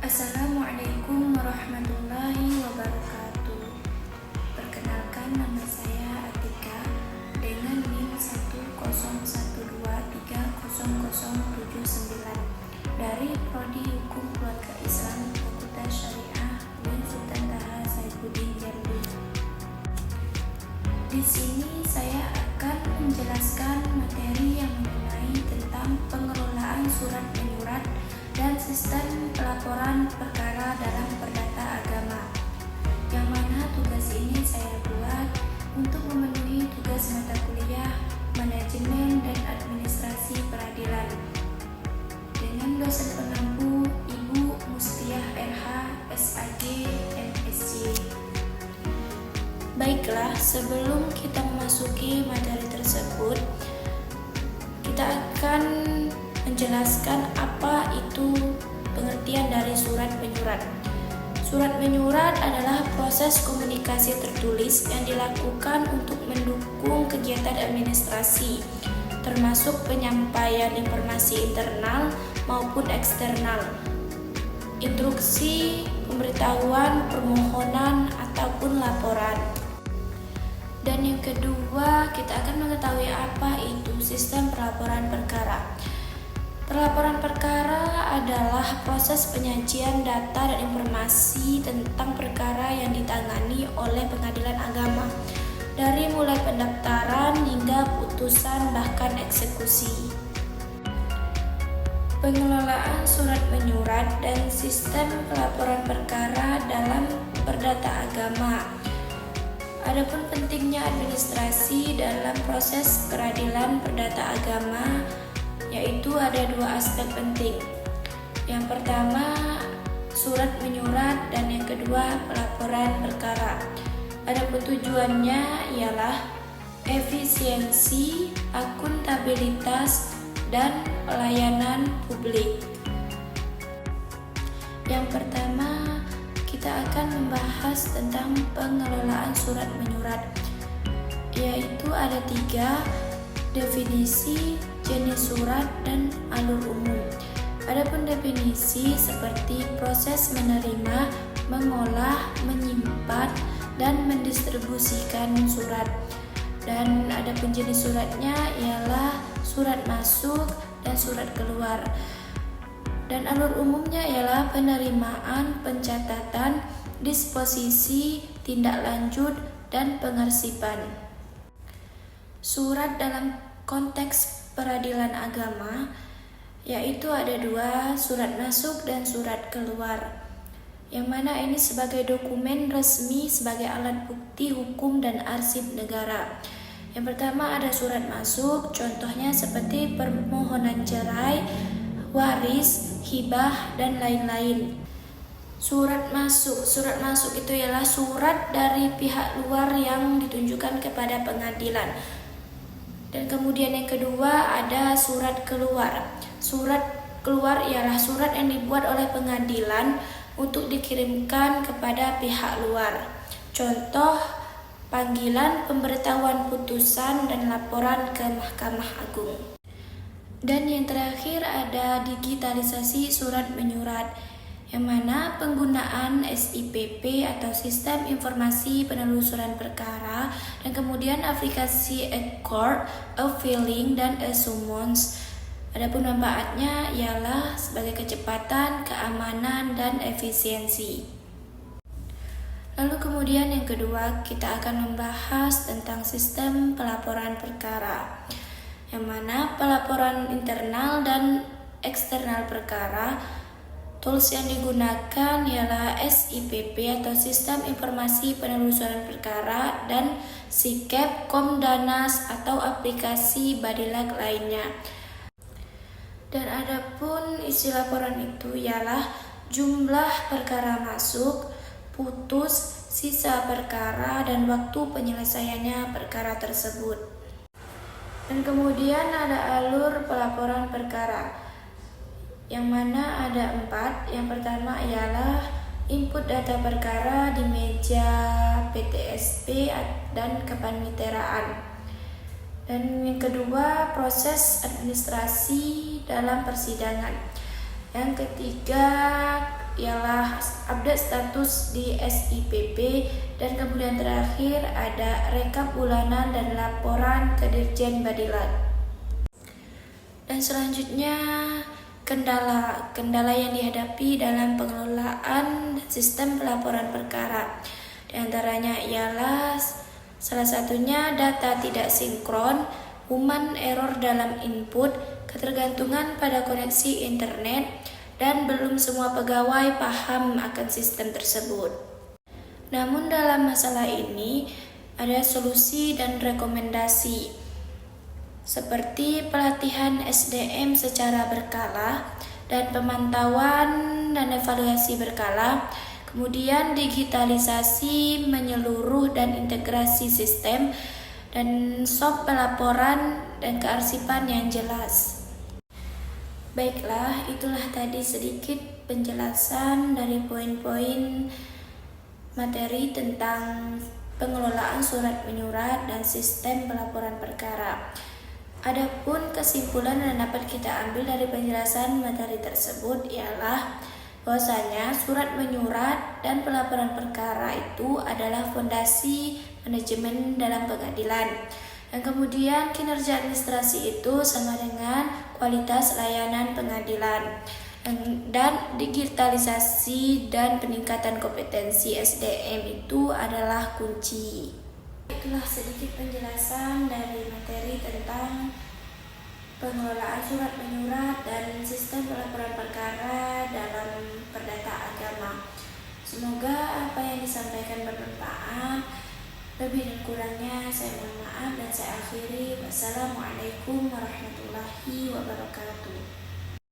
Assalamualaikum warahmatullahi wabarakatuh. Perkenalkan, nama saya Atika dengan NIM 101230079 dari Prodi Hukum Keluarga Islam Fakultas Syariah UIN Sultan Taha Saifuddin Jambi. Di sini saya akan menjelaskan materi yang mengenai tentang pengelolaan surat menyurat dan sistem pelaporan perkara dalam perdata agama, yang mana tugas ini saya buat untuk memenuhi tugas mata kuliah Manajemen dan Administrasi Peradilan dengan dosen pengampu Ibu Mustiah RH SAG MSc. Baiklah, sebelum kita memasuki materi tersebut, kita akan menjelaskan apa itu pengertian dari surat menyurat. Surat menyurat adalah proses komunikasi tertulis yang dilakukan untuk mendukung kegiatan administrasi, termasuk penyampaian informasi internal maupun eksternal, instruksi, pemberitahuan, permohonan, ataupun laporan. Dan yang kedua, kita akan mengetahui apa itu sistem pelaporan perkara. Pelaporan perkara adalah proses penyajian data dan informasi tentang perkara yang ditangani oleh pengadilan agama, dari mulai pendaftaran hingga putusan bahkan eksekusi. Pengelolaan surat menyurat dan sistem pelaporan perkara dalam perdata agama. Adapun pentingnya administrasi dalam proses peradilan perdata agama, yaitu ada dua aspek penting. Yang pertama, surat menyurat, dan yang kedua, pelaporan perkara. Adapun tujuannya ialah efisiensi, akuntabilitas, dan pelayanan publik. Yang pertama, kita akan membahas tentang pengelolaan surat menyurat, yaitu ada 3: definisi, jenis surat, dan alur umum. Adapun definisi seperti proses menerima, mengolah, menyimpan, dan mendistribusikan surat. Dan adapun jenis suratnya ialah surat masuk dan surat keluar. Dan alur umumnya ialah penerimaan, pencatatan, disposisi, tindak lanjut, dan pengarsipan. Surat dalam konteks peradilan agama, yaitu ada 2, surat masuk dan surat keluar, yang mana ini sebagai dokumen resmi sebagai alat bukti hukum dan arsip negara. Yang pertama ada surat masuk, contohnya seperti permohonan cerai, waris, hibah, dan lain-lain. Surat masuk itu ialah surat dari pihak luar yang ditunjukkan kepada pengadilan. Dan kemudian yang kedua ada surat keluar. Surat keluar ialah surat yang dibuat oleh pengadilan untuk dikirimkan kepada pihak luar. Contoh, panggilan, pemberitahuan putusan, dan laporan ke Mahkamah Agung. Dan yang terakhir ada digitalisasi surat menyurat, yang mana penggunaan SIPP atau Sistem Informasi Penelusuran Perkara, dan kemudian aplikasi e-court, e-filing, dan e-summons. Adapun manfaatnya ialah sebagai kecepatan, keamanan, dan efisiensi. Lalu kemudian yang kedua, kita akan membahas tentang sistem pelaporan perkara, yang mana pelaporan internal dan eksternal perkara. Tools yang digunakan ialah SIPP atau Sistem Informasi Penelusuran Perkara, dan SICAP, Komdanas, atau aplikasi Badilag lainnya. Dan adapun isi laporan itu ialah jumlah perkara masuk, putus, sisa perkara, dan waktu penyelesaiannya perkara tersebut. Dan kemudian ada alur pelaporan perkara, yang mana ada 4. Yang pertama ialah input data perkara di meja PTSP dan kepaniteraan. Dan yang kedua, proses administrasi dalam persidangan. Yang ketiga, ialah update status di SIPP, dan kemudian terakhir ada rekap bulanan dan laporan ke Dirjen Badilan. Dan selanjutnya kendala yang dihadapi dalam pengelolaan sistem pelaporan perkara. Di antaranya ialah salah satunya data tidak sinkron, human error dalam input, ketergantungan pada koneksi internet, dan belum semua pegawai paham akan sistem tersebut. Namun dalam masalah ini ada solusi dan rekomendasi, seperti pelatihan SDM secara berkala dan pemantauan dan evaluasi berkala, kemudian digitalisasi menyeluruh dan integrasi sistem, dan SOP pelaporan dan kearsipan yang jelas. Baiklah, itulah tadi sedikit penjelasan dari poin-poin materi tentang pengelolaan surat menyurat dan sistem pelaporan perkara. Adapun kesimpulan yang dapat kita ambil dari penjelasan materi tersebut ialah bahwasanya surat menyurat dan pelaporan perkara itu adalah fondasi manajemen dalam pengadilan. Dan kemudian kinerja administrasi itu sama dengan kualitas layanan pengadilan. Dan digitalisasi dan peningkatan kompetensi SDM itu adalah kunci. Itulah sedikit penjelasan dari materi tentang pengelolaan surat menyurat dan sistem pelaporan perkara dalam Perdata Agama. Semoga apa yang disampaikan bermanfaat. Lebih dan kurangnya saya mohon maaf dan saya akhiri. Wassalamualaikum warahmatullahi wabarakatuh.